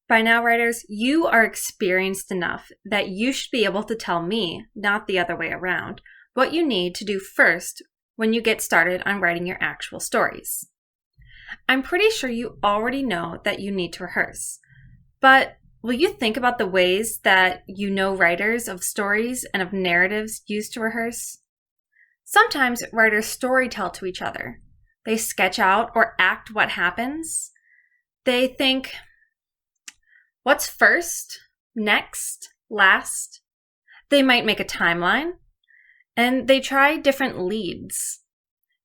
By now, writers, you are experienced enough that you should be able to tell me, not the other way around, what you need to do first when you get started on writing your actual stories. I'm pretty sure you already know that you need to rehearse, but will you think about the ways that you know writers of stories and of narratives use to rehearse? Sometimes writers storytell to each other. They sketch out or act what happens. They think, what's first, next, last? They might make a timeline, and they try different leads.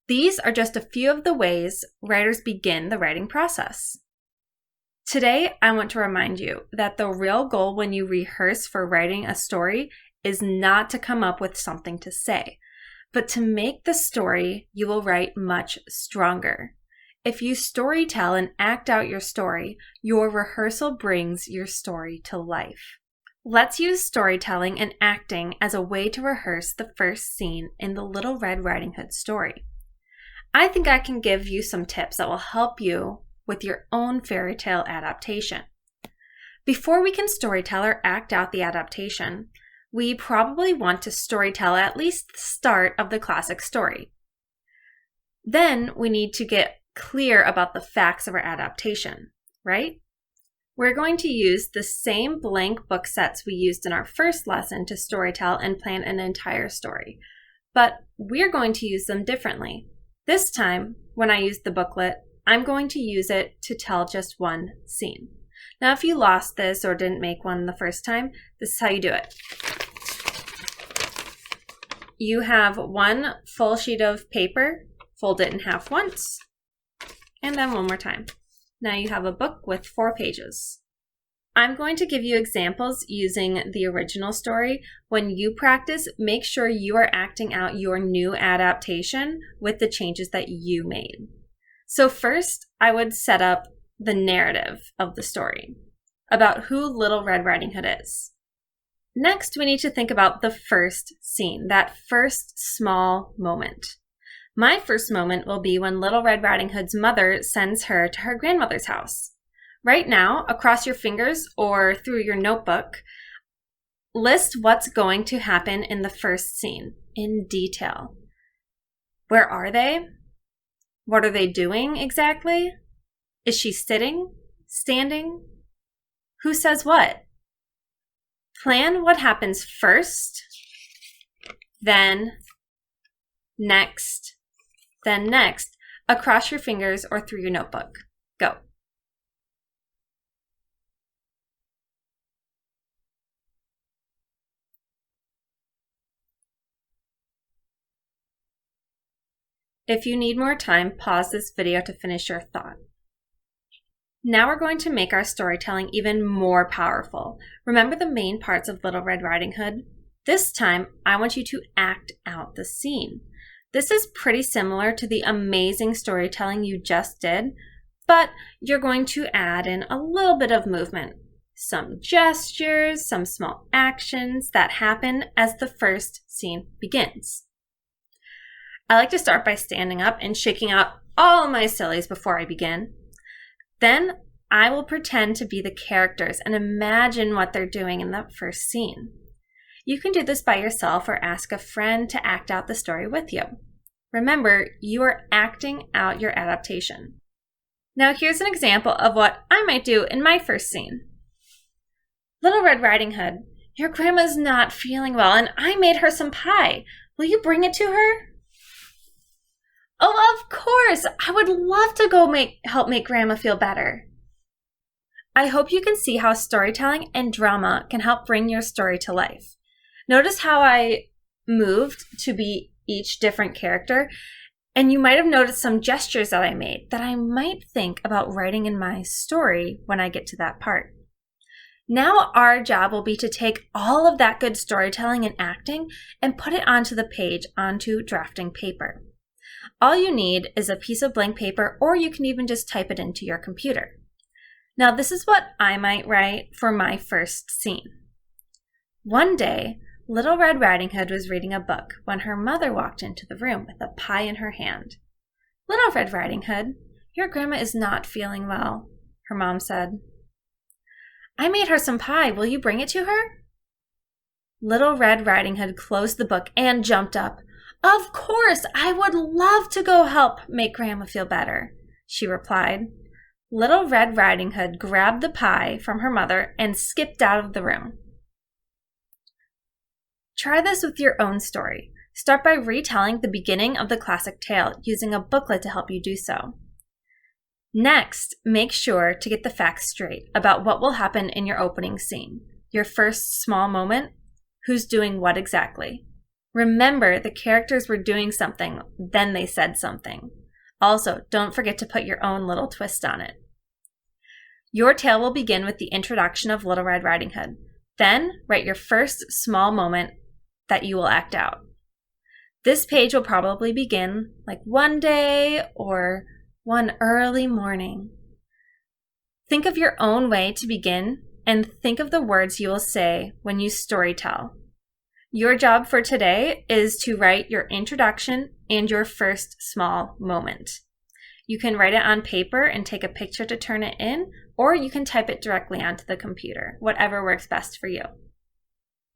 These are just a few of the ways writers begin the writing process. Today, I want to remind you that the real goal when you rehearse for writing a story is not to come up with something to say, but to make the story you will write much stronger. If you storytell and act out your story, your rehearsal brings your story to life. Let's use storytelling and acting as a way to rehearse the first scene in the Little Red Riding Hood story. I think I can give you some tips that will help you with your own fairy tale adaptation. Before we can storytell or act out the adaptation, we probably want to storytell at least the start of the classic story. Then we need to get clear about the facts of our adaptation, right? We're going to use the same blank book sets we used in our first lesson to storytell and plan an entire story, but we're going to use them differently. This time, when I use the booklet, I'm going to use it to tell just one scene. Now, if you lost this or didn't make one the first time, this is how you do it. You have one full sheet of paper, fold it in half once, and then one more time. Now you have a book with 4 pages. I'm going to give you examples using the original story. When you practice, make sure you are acting out your new adaptation with the changes that you made. So first, I would set up the narrative of the story about who Little Red Riding Hood is. Next, we need to think about the first scene, that first small moment. My first moment will be when Little Red Riding Hood's mother sends her to her grandmother's house. Right now, across your fingers or through your notebook, list what's going to happen in the first scene in detail. Where are they? What are they doing exactly? Is she sitting? Standing? Who says what? Plan what happens first, then next, across your fingers or through your notebook. Go. If you need more time, pause this video to finish your thought. Now we're going to make our storytelling even more powerful. Remember the main parts of Little Red Riding Hood? This time, I want you to act out the scene. This is pretty similar to the amazing storytelling you just did, but you're going to add in a little bit of movement. Some gestures, some small actions that happen as the first scene begins. I like to start by standing up and shaking out all my sillies before I begin. Then I will pretend to be the characters and imagine what they're doing in that first scene. You can do this by yourself or ask a friend to act out the story with you. Remember, you are acting out your adaptation. Now here's an example of what I might do in my first scene. Little Red Riding Hood, your grandma's not feeling well and I made her some pie. Will you bring it to her? Oh, of course! I would love to go help make Grandma feel better. I hope you can see how storytelling and drama can help bring your story to life. Notice how I moved to be each different character, and you might have noticed some gestures that I made that I might think about writing in my story when I get to that part. Now our job will be to take all of that good storytelling and acting and put it onto the page, onto drafting paper. All you need is a piece of blank paper, or you can even just type it into your computer. Now, this is what I might write for my first scene. One day, Little Red Riding Hood was reading a book when her mother walked into the room with a pie in her hand. Little Red Riding Hood, your grandma is not feeling well, her mom said. I made her some pie. Will you bring it to her? Little Red Riding Hood closed the book and jumped up. Of course, I would love to go help make Grandma feel better, she replied. Little Red Riding Hood grabbed the pie from her mother and skipped out of the room. Try this with your own story. Start by retelling the beginning of the classic tale using a booklet to help you do so. Next, make sure to get the facts straight about what will happen in your opening scene, your first small moment, who's doing what exactly. Remember, the characters were doing something, then they said something. Also, don't forget to put your own little twist on it. Your tale will begin with the introduction of Little Red Riding Hood. Then, write your first small moment that you will act out. This page will probably begin like one day or one early morning. Think of your own way to begin and think of the words you will say when you storytell. Your job for today is to write your introduction and your first small moment. You can write it on paper and take a picture to turn it in, or you can type it directly onto the computer, whatever works best for you.